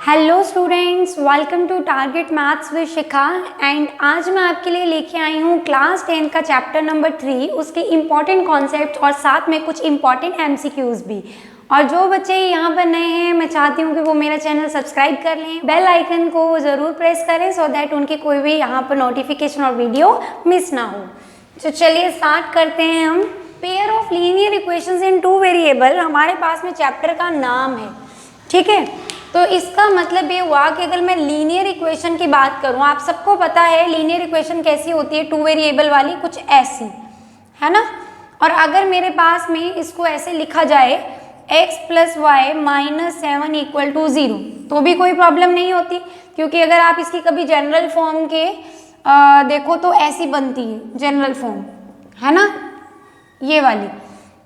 Hello students, welcome to target maths with Shikha. And आज मैं आपके लिए लेके आई हूँ क्लास 10 का चैप्टर नंबर 3, उसके इम्पॉर्टेंट कॉन्सेप्ट और साथ में कुछ इम्पॉर्टेंट एमसीक्यूज भी। और जो बच्चे यहाँ पर नए हैं, मैं चाहती हूँ कि वो मेरा चैनल सब्सक्राइब कर लें, बेल आइकन को ज़रूर प्रेस करें सो दैट उनकी कोई भी यहाँ पर नोटिफिकेशन और वीडियो मिस ना हो। तो चलिए स्टार्ट करते हैं हम। Pair of linear equations in two variable हमारे पास में चैप्टर का नाम है, ठीक है। तो इसका मतलब ये हुआ कि अगर मैं लीनियर इक्वेशन की बात करूं, आप सबको पता है लीनियर इक्वेशन कैसी होती है, टू वेरिएबल वाली कुछ ऐसी है ना। और अगर मेरे पास में इसको ऐसे लिखा जाए x + y - 7 = 0 तो भी कोई प्रॉब्लम नहीं होती, क्योंकि अगर आप इसकी कभी जनरल फॉर्म के देखो तो ऐसी बनती है जनरल फॉर्म, है ना, ये वाली।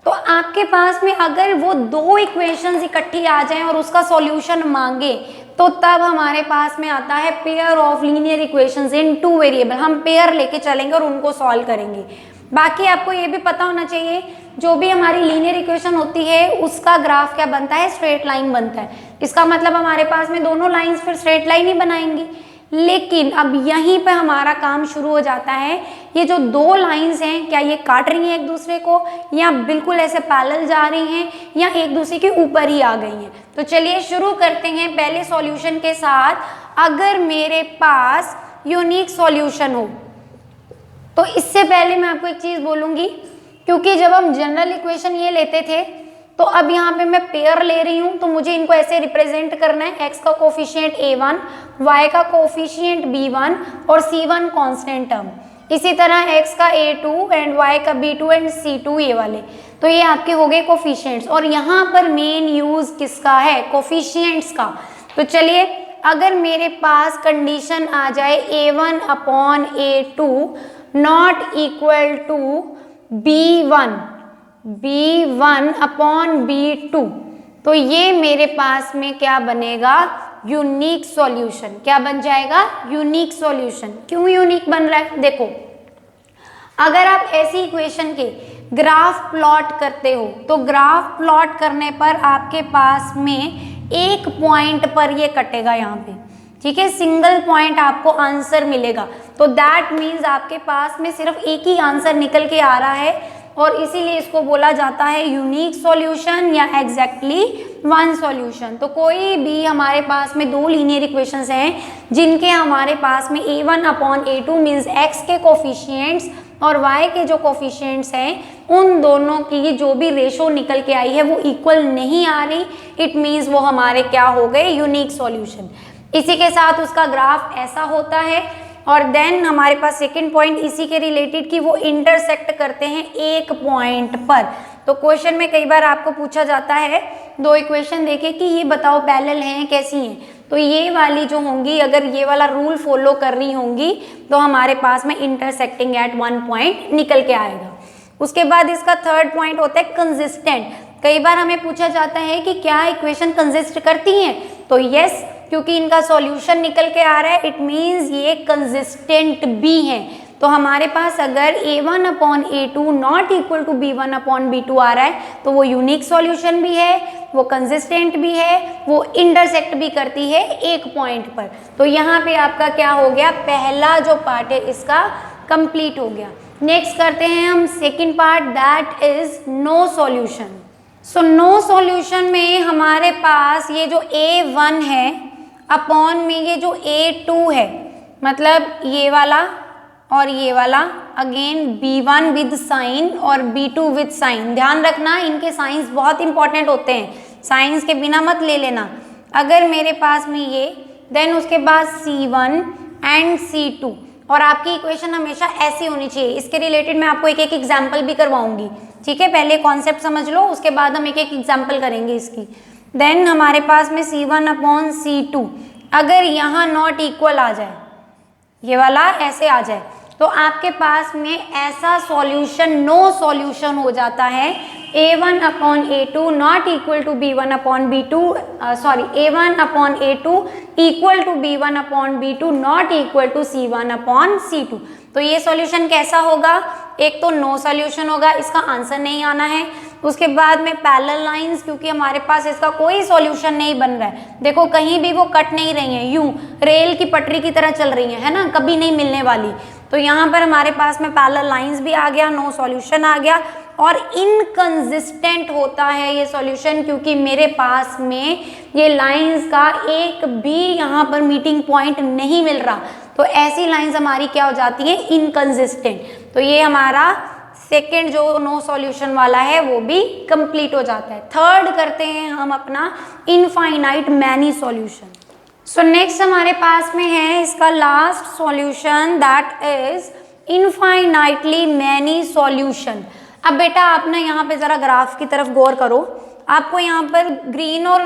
तो आपके पास में अगर वो दो इक्वेशंस इकट्ठी आ जाएं और उसका सॉल्यूशन मांगे तो तब हमारे पास में आता है pair of linear equations in two variable. हम पेयर लेके चलेंगे और उनको सॉल्व करेंगे। बाकी आपको ये भी पता होना चाहिए, जो भी हमारी लीनियर इक्वेशन होती है उसका ग्राफ क्या बनता है, स्ट्रेट लाइन बनता है। इसका मतलब हमारे पास में दोनों लाइन्स फिर स्ट्रेट लाइन ही बनाएंगी। लेकिन अब यहीं पे हमारा काम शुरू हो जाता है। ये जो दो लाइंस हैं, क्या ये काट रही हैं एक दूसरे को, या बिल्कुल ऐसे पैरेलल जा रही हैं, या एक दूसरे के ऊपर ही आ गई हैं। तो चलिए शुरू करते हैं पहले सॉल्यूशन के साथ। अगर मेरे पास यूनिक सॉल्यूशन हो, तो इससे पहले मैं आपको एक चीज़ बोलूँगी, क्योंकि जब हम जनरल इक्वेशन ये लेते थे तो अब यहाँ पे मैं पेयर ले रही हूँ, तो मुझे इनको ऐसे रिप्रेजेंट करना है। x का कोफिशिएंट a1, y का कोफिशिएंट b1 और c1 कांस्टेंट टर्म। इसी तरह x का a2 एंड y का b2 एंड c2, ये वाले। तो ये आपके हो गए कोफिशिएंट्स। और यहाँ पर मेन यूज किसका है, कोफिशिएंट्स का। तो चलिए, अगर मेरे पास कंडीशन आ जाए a1/a2 not equal to b1/b2, तो ये मेरे पास में क्या बनेगा, यूनिक सॉल्यूशन। क्या बन जाएगा, यूनिक सॉल्यूशन। क्यों यूनिक बन रहा है, देखो, अगर आप ऐसी इक्वेशन के ग्राफ प्लॉट करते हो तो ग्राफ प्लॉट करने पर आपके पास में एक पॉइंट पर ये कटेगा यहाँ पे, ठीक है, सिंगल पॉइंट आपको आंसर मिलेगा। तो दैट मीन्स आपके पास में सिर्फ एक ही आंसर निकल के आ रहा है, और इसीलिए इसको बोला जाता है यूनिक सॉल्यूशन या एग्जैक्टली वन सॉल्यूशन। तो कोई भी हमारे पास में दो लीनियर इक्वेशंस हैं जिनके हमारे पास में a1/a2 मीन्स x के कोफिशिएंट्स और y के जो कोफिशिएंट्स हैं, उन दोनों की जो भी रेशो निकल के आई है वो इक्वल नहीं आ रही, इट मीन्स वो हमारे क्या हो गए, यूनिक सॉल्यूशन। इसी के साथ उसका ग्राफ ऐसा होता है। और देन हमारे पास सेकंड पॉइंट इसी के रिलेटेड कि वो इंटरसेक्ट करते हैं एक पॉइंट पर। तो क्वेश्चन में कई बार आपको पूछा जाता है, दो इक्वेशन देके कि ये बताओ पैरेलल हैं कैसी हैं, तो ये वाली जो होंगी, अगर ये वाला रूल फॉलो कर रही होंगी तो हमारे पास में इंटरसेक्टिंग एट वन पॉइंट निकल के आएगा। उसके बाद इसका थर्ड पॉइंट होता है कंसिस्टेंट। कई बार हमें पूछा जाता है कि क्या इक्वेशन कंसिस्ट करती हैं, तो यस, क्योंकि इनका सॉल्यूशन निकल के आ रहा है, इट मीन्स ये कंसिस्टेंट भी हैं। तो हमारे पास अगर a1/a2 not equal to b1/b2 आ रहा है तो वो यूनिक सॉल्यूशन भी है, वो कंसिस्टेंट भी है, वो इंटरसेक्ट भी करती है एक पॉइंट पर। तो यहाँ पे आपका क्या हो गया, पहला जो पार्ट है इसका कंप्लीट हो गया। नेक्स्ट करते हैं हम second part, that is no solution. So no solution में हमारे पास ये जो a1 है अपॉन में ये जो a2 है, मतलब ये वाला और ये वाला, अगेन b1 विद साइन और b2 विद साइन। ध्यान रखना, इनके साइंस बहुत इंपॉर्टेंट होते हैं, साइंस के बिना मत ले लेना। अगर मेरे पास में ये, देन उसके बाद c1 एंड c2, और आपकी इक्वेशन हमेशा ऐसी होनी चाहिए। इसके रिलेटेड मैं आपको एक एक एग्जाम्पल भी करवाऊंगी, ठीक है। पहले कॉन्सेप्ट समझ लो, उसके बाद हम एक एक एग्जाम्पल करेंगे इसकी। देन हमारे पास में c1/c2, अगर यहाँ नॉट इक्वल आ जाए, ये वाला ऐसे आ जाए, तो आपके पास में ऐसा सॉल्यूशन नो सॉल्यूशन हो जाता है। a1/a2 not equal to b1/b2, sorry, a1/a2 equal to b1/b2 not equal to c1/c2। तो ये सॉल्यूशन कैसा होगा, एक तो नो सॉल्यूशन होगा, इसका आंसर नहीं आना है। उसके बाद में पैरेलल लाइंस, क्योंकि हमारे पास इसका कोई सॉल्यूशन नहीं बन रहा है, देखो कहीं भी वो कट नहीं रही हैं, यूं रेल की पटरी की तरह चल रही हैं, है ना, कभी नहीं मिलने वाली। तो यहाँ पर हमारे पास में पैरेलल लाइंस भी आ गया, नो सॉल्यूशन आ गया, और इनकंसिस्टेंट होता है ये सॉल्यूशन, क्योंकि मेरे पास में ये लाइंस का एक भी यहाँ पर मीटिंग पॉइंट नहीं मिल रहा। तो ऐसी लाइंस हमारी क्या हो जाती है, इनकंसिस्टेंट। तो ये हमारा सेकेंड जो नो सॉल्यूशन वाला है वो भी कंप्लीट हो जाता है। थर्ड करते हैं हम अपना infinite many solution. So next हमारे पास में है इसका last solution, that is infinitely many solution. अब बेटा आप ना यहाँ पे जरा ग्राफ की तरफ गौर करो, आपको यहाँ पर ग्रीन और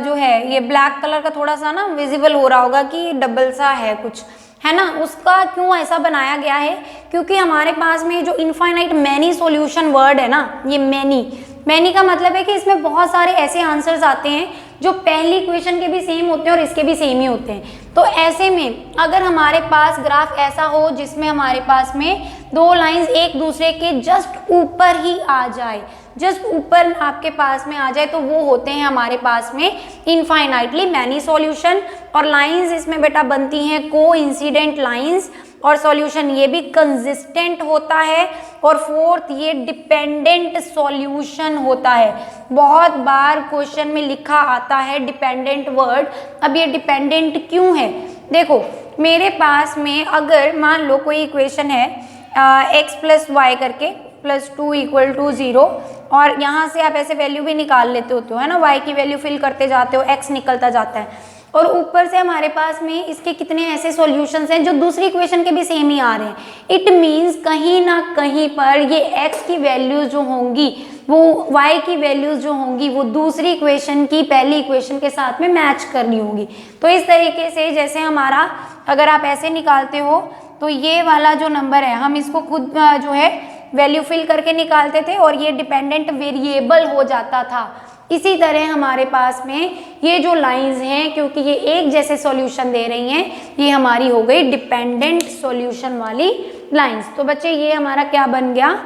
जो है ये ब्लैक कलर का थोड़ा सा ना विजिबल हो रहा होगा कि डबल सा है कुछ, है ना। उसका क्यों ऐसा बनाया गया है, क्योंकि हमारे पास में जो इनफाइनाइट मैनी सॉल्यूशन वर्ड है ना, ये मैनी का मतलब है कि इसमें बहुत सारे ऐसे आंसर्स आते हैं जो पहली इक्वेशन के भी सेम होते हैं और इसके भी सेम ही होते हैं। तो ऐसे में अगर हमारे पास ग्राफ ऐसा हो जिसमें हमारे पास में दो लाइंस एक दूसरे के जस्ट ऊपर ही आ जाए, जस्ट ऊपर आपके पास में आ जाए, तो वो होते हैं हमारे पास में इनफाइनाइटली मैनी सॉल्यूशन। और लाइंस इसमें बेटा बनती हैं कोइंसिडेंट लाइंस, और सॉल्यूशन ये भी कंसिस्टेंट होता है। और फोर्थ ये डिपेंडेंट सॉल्यूशन होता है। बहुत बार क्वेश्चन में लिखा आता है डिपेंडेंट वर्ड। अब ये डिपेंडेंट क्यों है, देखो मेरे पास में अगर मान लो कोई इक्वेशन है x + y करके +2 = 0, और यहाँ से आप ऐसे वैल्यू भी निकाल लेते होते हो, है ना, y की वैल्यू फिल करते जाते हो, x निकलता जाता है, और ऊपर से हमारे पास में इसके कितने ऐसे सॉल्यूशंस हैं जो दूसरी इक्वेशन के भी सेम ही आ रहे हैं। इट मींस कहीं ना कहीं पर ये x की वैल्यूज जो होंगी, वो y की वैल्यूज जो होंगी, वो दूसरी इक्वेशन की पहली इक्वेशन के साथ में मैच करनी होंगी। तो इस तरीके से जैसे हमारा अगर आप ऐसे निकालते हो तो ये वाला जो नंबर है हम इसको खुद जो है वैल्यू फिल करके निकालते थे और ये डिपेंडेंट वेरिएबल हो जाता था। इसी तरह हमारे पास में ये जो लाइंस हैं, क्योंकि ये एक जैसे सॉल्यूशन दे रही हैं, ये हमारी हो गई डिपेंडेंट सॉल्यूशन वाली लाइंस। तो बच्चे ये हमारा क्या बन गया,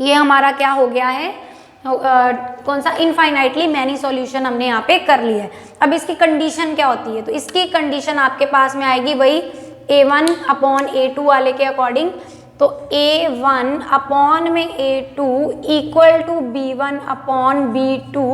ये हमारा क्या हो गया है, कौन सा, इनफाइनाइटली मैनी सॉल्यूशन हमने यहाँ पे कर लिया है। अब इसकी कंडीशन क्या होती है, तो इसकी कंडीशन आपके पास में आएगी वही A1/A2 वाले के अकॉर्डिंग। तो A1 अपॉन में A2 equal to B1/B2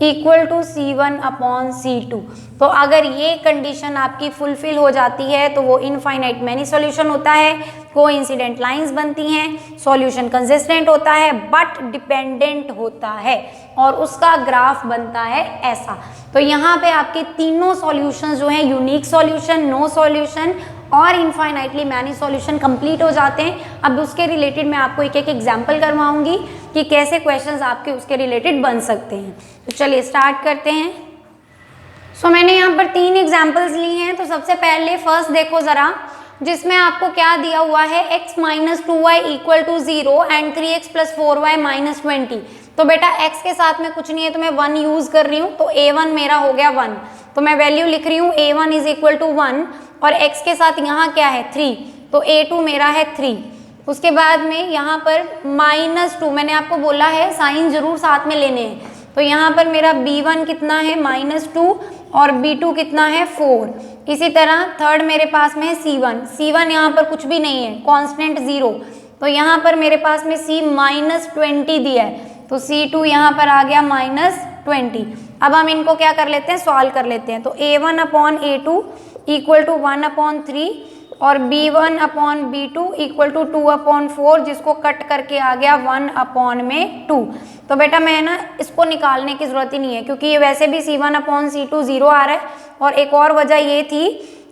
equal to C1/C2। तो अगर ये कंडीशन आपकी फुलफिल हो जाती है तो वो इनफाइनाइट मैनी सॉल्यूशन होता है, कोइंसिडेंट लाइंस बनती हैं, सॉल्यूशन कंसिस्टेंट होता है बट डिपेंडेंट होता है, और उसका ग्राफ बनता है ऐसा। तो यहाँ पे आपके तीनों सॉल्यूशन जो हैं, यूनिक सॉल्यूशन, नो सॉल्यूशन और इनफाइनाइटली मैनी सॉल्यूशन कंप्लीट हो जाते हैं। अब उसके रिलेटेड मैं आपको एक एक एग्जाम्पल करवाऊंगी कि कैसे क्वेश्चंस आपके उसके रिलेटेड बन सकते हैं। तो चलिए स्टार्ट करते हैं। सो मैंने यहाँ पर 3 एग्जाम्पल्स ली हैं। तो सबसे पहले फर्स्ट देखो ज़रा, जिसमें आपको क्या दिया हुआ है, x - 2y = 0 and 3x + 4y - 20। तो बेटा x के साथ में कुछ नहीं है तो मैं 1 यूज़ कर रही हूँ, तो a1 मेरा हो गया 1, तो मैं वैल्यू लिख रही हूँ a1 = 1, और x के साथ यहाँ क्या है 3, तो a2 मेरा है 3। उसके बाद में यहाँ पर -2, मैंने आपको बोला है साइन जरूर साथ में लेने हैं। तो यहाँ पर मेरा b1 कितना है -2 और b2 कितना है 4। इसी तरह थर्ड मेरे पास में है c1 यहाँ पर कुछ भी नहीं है, कांस्टेंट 0। तो यहाँ पर मेरे पास में c -20 दिया है, तो c2 यहाँ पर आ गया -20। अब हम इनको क्या कर लेते हैं, सॉल्व कर लेते हैं। तो a1/A2 = 1/3 और b1/B2 = 2/4, जिसको कट करके आ गया 1/2। तो बेटा मैं ना इसको निकालने की ज़रूरत ही नहीं है, क्योंकि ये वैसे भी c1/C2 0 आ रहा है। और एक और वजह ये थी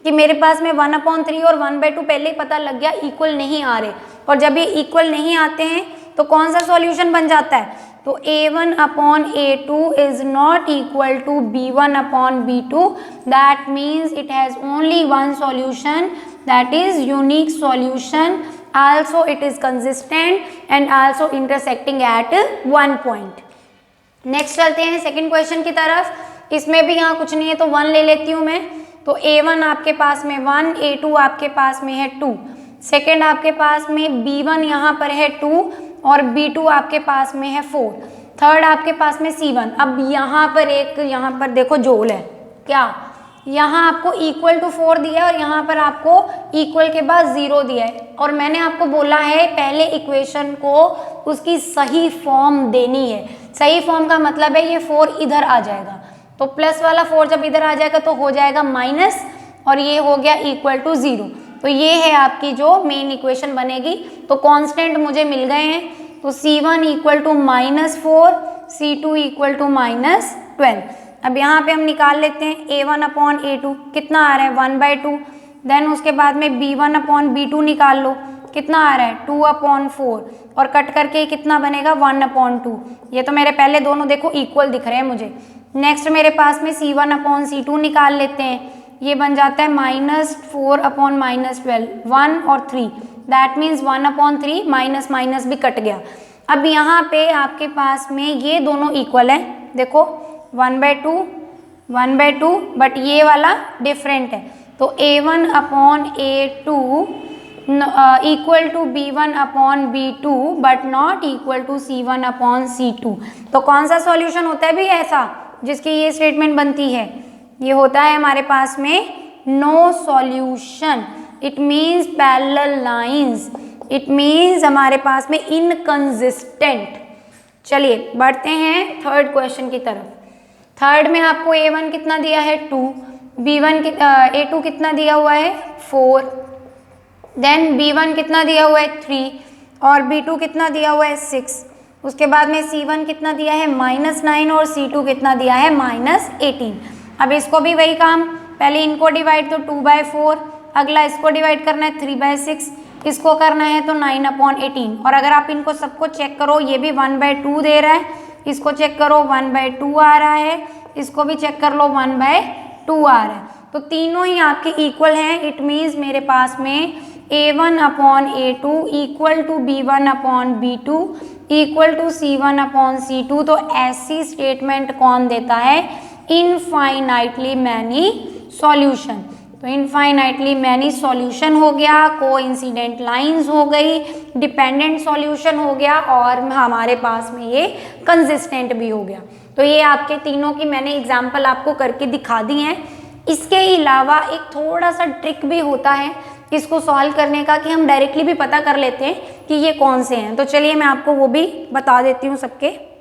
कि मेरे पास में 1/3 और 1/2 पहले ही पता लग गया इक्वल नहीं आ रहे, और जब ये इक्वल नहीं आते हैं तो कौन सा सॉल्यूशन बन जाता है, तो A1/A2 is not equal to B1/B2, that means it has only one solution, that is unique solution, also it is consistent and also intersecting at one point। Next चलते हैं सेकंड क्वेश्चन की तरफ। इसमें भी यहाँ कुछ नहीं है तो 1 ले लेती हूँ मैं। तो A1 आपके पास में 1, A2 आपके पास में है 2, सेकेंड आपके पास में B1 यहाँ पर है 2 और B2 आपके पास में है 4, थर्ड आपके पास में C1। अब यहाँ पर देखो जोल है क्या, यहाँ आपको इक्वल टू 4 दिया है और यहाँ पर आपको इक्वल के बाद 0 दिया है, और मैंने आपको बोला है पहले इक्वेशन को उसकी सही फॉर्म देनी है। सही फॉर्म का मतलब है ये 4 इधर आ जाएगा, तो प्लस वाला 4 जब इधर आ जाएगा तो हो जाएगा माइनस, और ये हो गया इक्वल टू 0। तो ये है आपकी जो मेन इक्वेशन बनेगी। तो कांस्टेंट मुझे मिल गए हैं, तो C1 equal to -4, C2 equal to -12। अब यहाँ पे हम निकाल लेते हैं A1 अपॉन A2 कितना आ रहा है 1/2, देन उसके बाद में B1 अपॉन B2 निकाल लो कितना आ रहा है 2/4, और कट करके कितना बनेगा 1/2। ये तो मेरे पहले दोनों देखो इक्वल दिख रहे हैं मुझे। नेक्स्ट मेरे पास में C1 अपॉन C2 निकाल लेते हैं, ये बन जाता है -4 अपॉन -12, 1 और 3, दैट मीन्स 1/3, माइनस माइनस भी कट गया। अब यहाँ पे आपके पास में ये दोनों इक्वल है, देखो 1/2 बट ये वाला डिफरेंट है, तो A1 upon A2 equal to B1 upon B2 but not equal to C1 upon C2। तो कौन सा सॉल्यूशन होता है भी ऐसा जिसकी ये स्टेटमेंट बनती है, ये होता है हमारे पास में no solution, it means parallel lines, it means हमारे पास में इनकंसिस्टेंट। चलिए बढ़ते हैं थर्ड क्वेश्चन की तरफ। थर्ड में आपको A1 कितना दिया है 2, A2 कितना दिया हुआ है 4, देन B1 कितना दिया हुआ है 3 और B2 कितना दिया हुआ है 6। उसके बाद में C1 कितना दिया है -9 और C2 कितना दिया है -18। अब इसको भी वही काम, पहले इनको डिवाइड तो 2/4, अगला इसको डिवाइड करना है 3/6, इसको करना है तो 9/18। और अगर आप इनको सबको चेक करो ये भी 1/2 दे रहा है, इसको चेक करो 1/2 आ रहा है, इसको भी चेक कर लो 1/2 आ रहा है, तो तीनों ही आपके इक्वल हैं। इट मीन्स मेरे पास में A1 upon A2 equal to B1 upon B2 equal to C1 upon C2। तो ऐसी स्टेटमेंट कौन देता है, इनफाइनाइटली मैनी सॉल्यूशन। तो इनफाइनाइटली मैनी सॉल्यूशन हो गया, कोइंसिडेंट लाइंस हो गई, डिपेंडेंट सॉल्यूशन हो गया, और हमारे पास में ये कंसिस्टेंट भी हो गया। तो ये आपके तीनों की मैंने एग्जाम्पल आपको करके दिखा दी हैं। इसके अलावा एक थोड़ा सा ट्रिक भी होता है इसको सॉल्व करने का, कि हम डायरेक्टली भी पता कर लेते हैं कि ये कौन से हैं। तो चलिए मैं आपको वो भी बता देती हूँ सबके।